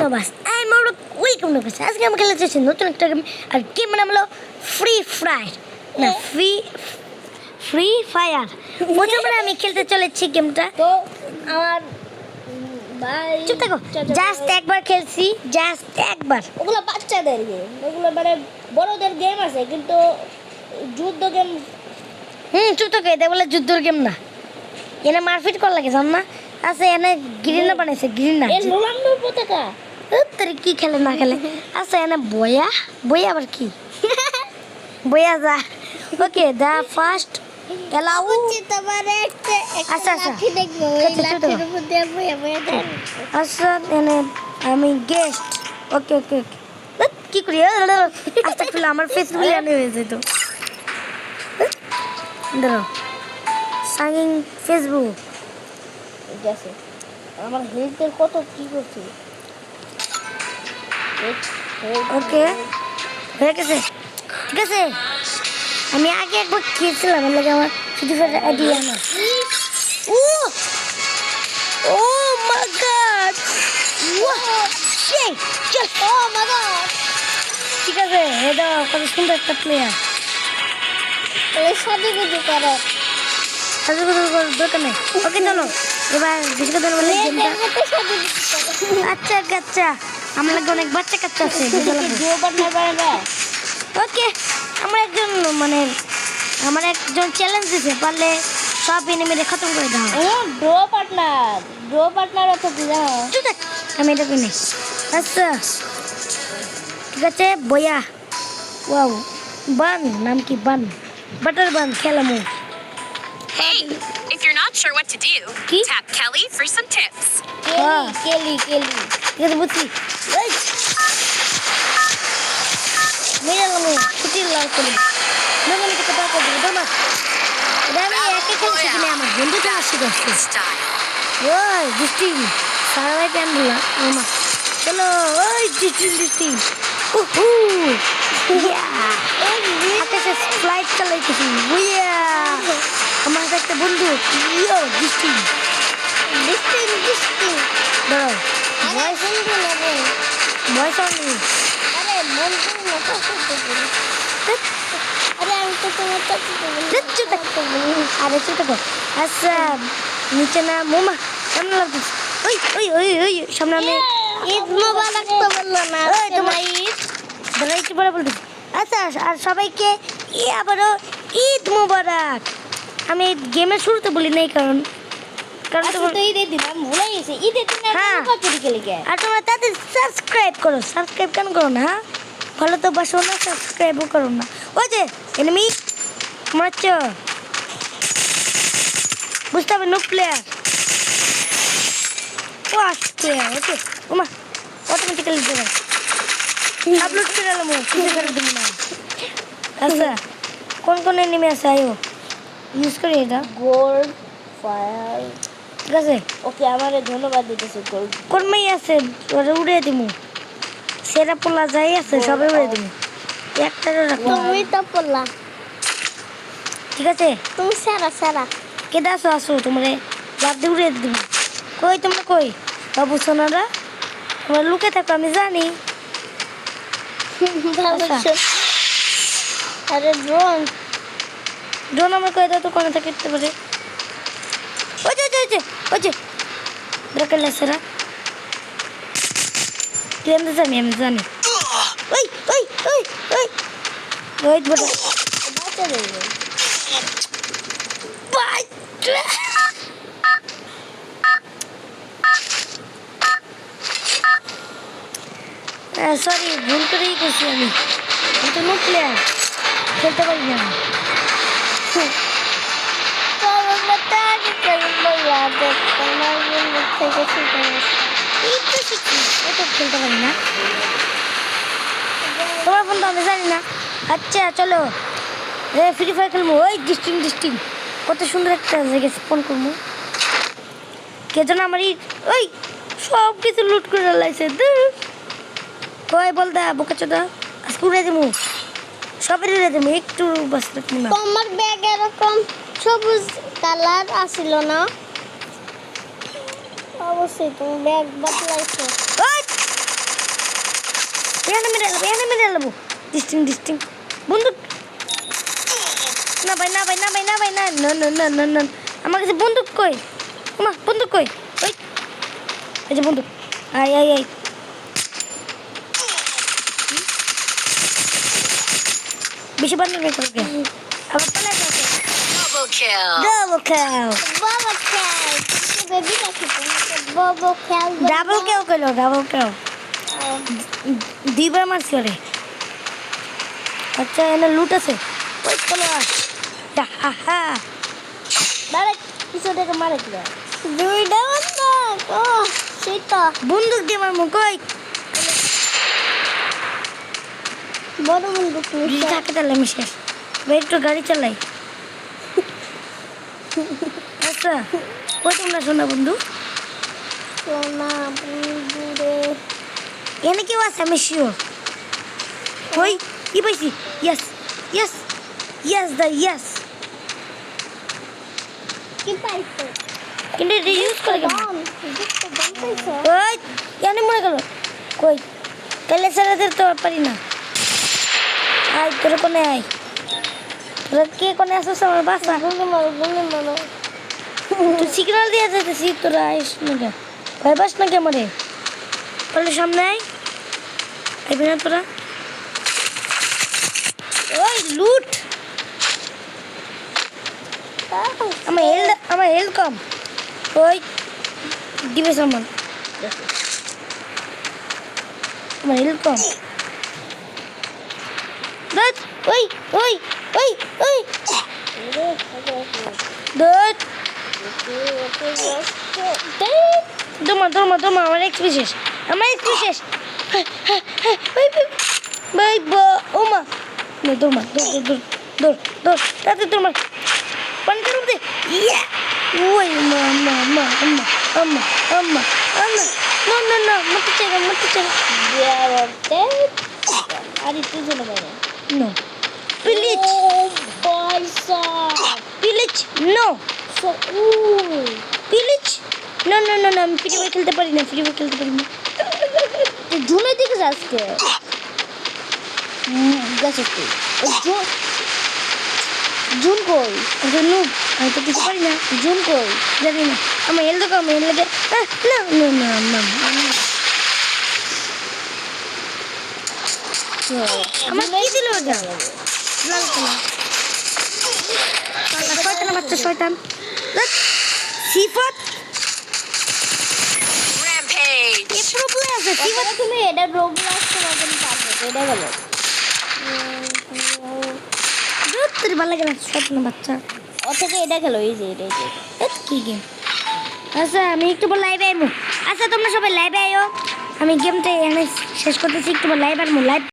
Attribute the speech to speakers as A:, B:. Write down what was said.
A: Bus I am welcome to guys আজকে আমরা খেলতে যাচ্ছি নতুন একটা গেম আর গেমের নাম হলো ফ্রি ফায়ার না ফ্রি ফায়ার প্রথমে আমি খেলতে চলেছি গেমটা
B: তো আমার ভাই
A: চুপ থাকো জাস্ট একবার খেলছি জাস্ট একবার
B: ওগুলো বাচ্চাদের গেম ওগুলো মানে বড়দের গেম আছে কিন্তু যুদ্ধ গেম
A: চুপ থাকো এটা বলে যুদ্ধর গেম না এনে মারপিট করা লাগে জান না আচ্ছা এনে গ্রিনা বানাইছে গ্রিনা
B: এর রোনাল্ডোর পতাকা
A: তোর কি খেলে না খেলে আচ্ছা এনে বয়া বয়া আবার কি বয়া যা ওকে দা ফার্স্ট এলাও
B: তোমার একটা
A: আচ্ছা আচ্ছা
B: লাঠি দেখবো ওই লাঠির উপর দিয়ে বইয়া বইয়া দেন
A: আচ্ছা এনে আমি গেস্ট ওকে ওকে ওকে কি করি আচ্ছা খুলে আমার ফেস বিরিয়ানি হয়ে যেত দাঁড়াও সাইন ফেসবুক
B: ঠিক আছে আমার হেলথের কত কি করছি
A: ওকে হয়ে গেছে ঠিক আছে আমি আগে একবার খেয়েছিলাম লাগে আমার ফ্রি ফায়ার আইডি আমার ও ও মাই গড সেই চল
B: ও মাই গড
A: ঠিক আছে এটা কত সুন্দর একটা প্লেয়ার
B: এই সাজুগুজু করে
A: সাজু করার দরকার নেই ওকে চলো এবার বেশি কথা বলে গেমটা আচ্ছা আচ্ছা আমার লাগে অনেক বাচ্চা কাচ্চা আছে ওকে আমার একজন চ্যালেঞ্জ দিছে পারলে সব এনিমিরে খতম করে দাও
B: ড্র পার্টনার আছে কি জানো
A: চুপ থাক আমি এটা কিনে আচ্ছা ঠিক আছে বয়া ওয়াও বান নাম কি বান বাটার বান খেলামু
C: Hey, if you're not sure what to do,
A: Ki?
C: tap Kelly for some tips.
B: কেলি
A: ঠিক আছে বুঝছি এই মেরে লামু ছুটি লাল করে নগলে কি কথা করব দাও এটা আমি একা খেলছি কিনা আমার বন্ধুটা আসছে করছে
C: Style.
A: ওই দৃষ্টি সারাই প্যান্ডুলা মামা চলো ওই দৃষ্টি উহু ইয়া আকাশে ফ্লাইট চালাইতেছি ইয়া আমার হাতে একটা বন্ধু ইয়ো দৃষ্টি দাঁড়াও বয়স বয়স অনেক
B: আরে মন আরে আমি তো তোমার
A: আরে চুপ থাকো আচ্ছা নিচে না মোমা কেমন লাগছে ওই ওই ওই ওই সামনে আমি
B: ঈদ মোবারক তো বললো না
A: ওই তোমার ঈদ দাঁড়া একটু পরে বলতেছি আচ্ছা আর সবাইকে আবারও ঈদ মোবারক আমি গেমের শুরুতে বলি নাই কারণ
B: তোমার তো ঈদের দিন আমি ভুলে গেছি ঈদের দিন
A: হ্যাঁ। আর তোমরা তাদের সাবস্ক্রাইব করো সাবস্ক্রাইব কেন করো না ভালো তো বাসো না সাবস্ক্রাইবও করো না ওই যে এনিমি মারছো বুঝতে হবে নো প্লেয়ার ও আসছে ওকে ওমা অটোমেটিক্যালি দেবে আপলোড করে এলাম কিছু করে দিন না আচ্ছা কোন কোন এনিমি আছে আয়ো ইউজ করি এটা
B: গোল্ড ফায়ার
A: ঠিক আছে
B: ওকে আমারে ধন্যবাদ দিতেছে গোল্ড
A: কর্মেই আছে ওরা উড়ে দিমু সেরা পোলা যাই আছে সবাই উড়ে দিমু একটারও রাখবো না।
B: তুমি তো পড়লা
A: ঠিক আছে
B: তুমি সারা
A: কেদে আসো আসো তোমরা লাভ দিয়ে উড়ে দিমু কই তোমরা কই বাবু সোনারা তোমরা লুকে থাকো আমি জানি আচ্ছা।
B: আরে ড্রোন
A: ড্রোন আমার কই দাও তো কোনে থেকে করতে পারে ওই যে ওই যে দরকার সেরা তুই আমি জানি ওই ওই ওই ওই ওই বড়
B: বাচ্চা দেবে
A: সরি ভুল করেই করছি আমি তো নো প্লেয়ার খেলতে পারি না এই তো শিখছি তো খেলতে পারি না তোমার ফোন তো আমি জানি না আচ্ছা চলো ফ্রি ফায়ার খেলবো ওই ডিস্টিং কত সুন্দর একটা জায়গায় ফোন করবো কে যেন আমার ওই সব কিছু লুট করে লাইছে কই বল দা বোকা চোদা আজকে উড়ে দেবো সবাই উড়ে দেবো একটু বাঁচতে না
B: তোমার ব্যাগ এরকম সবুজ কালার আসিল না অবশ্যই তুমি ব্যাগ বদলাইছো
A: ওই এখানে মেরে নেবো ডিস্টিং বন্দুক না ভাই না না আমার কাছে বন্দুক কই মা বন্দুক কই ওই এই যে বন্দুক আই বেশি বান্দর বের করবে আবার পালা যাবে
C: Double kill.
A: ডাবল কিল
B: বাবা খেল বেবি নাকি বাবা খেল
A: ডাবল কিল দুইবার মারছি ওরে আচ্ছা এনে লুট আছে ওই চলো হা
B: ডাইরেক্ট কিছু থেকে মারে দিল দুইটা বন্ধু ও সেটা
A: বন্দুক দিয়ে মারমু কই
B: বড় বন্ধু
A: যদি থাকে তাহলে আমি শেষ ভাই একটু গাড়ি চালাই আচ্ছা কই তোমরা শোনা বন্ধু
B: সোনা বন্ধু রে
A: এনে কেউ আছে আমি শিওর কই কি পাইছি ইয়েস
B: কি পাইছো
A: কিন্তু এটা ইউজ করে কেমন
B: বম পাইছো
A: ওই এনে মরে গেল কই কালে সারাতে তো আর পারি না আয় তোরা কোনে আয় তোরা কে কোনে আসছিস আমার বাসা
B: গুলি মারো
A: তুই সিগন্যাল দিয়ে যেতেছি তোরা আইস না কেন ভয় পাস না কে মরে বলে সামনে আয় আইবি না তোরা ওই লুট আমার হেল কম ওই দিবে সামান আমার হেল কম দত ওই দত তোমার আমার এক্স বিশেষ ভাই ওমা দৌড় তাতে তোমার পানি করুন দে ইয়া ওই মা না মতে চাই
B: দেওয়াতে আর একটু জন্য বাইরে
A: নো প্লিজ
B: পয়সা
A: নো
B: সো
A: প্লিজ না আমি ফ্রি ফায়ার খেলতে পারি না
B: তুই জুনের দিকে যাস কে গেছিস তুই জুন কই
A: নুব আমি তো কিছু পারি না
B: জুন কই
A: জানি না আমার এল দেখো আমি এল লাগে না আমার কি দিল ওটা লাল কালার শয়তান সিফাত
C: Rampage.
A: এ প্রবলেম আছে সিফাত
B: তুমি এটা রোবলাক্স তোমার জন্য পারবে এটা গেল
A: তোর ভালো লাগে না শয়তান বাচ্চা
B: ও থেকে এটা গেল এই যে
A: কি গেম আচ্ছা আমি একটু লাইভে আইবো আচ্ছা তোমরা সবাই লাইভে আইও আমি গেমটা এখানে শেষ করতেছি একটু লাইভ আর লাইভ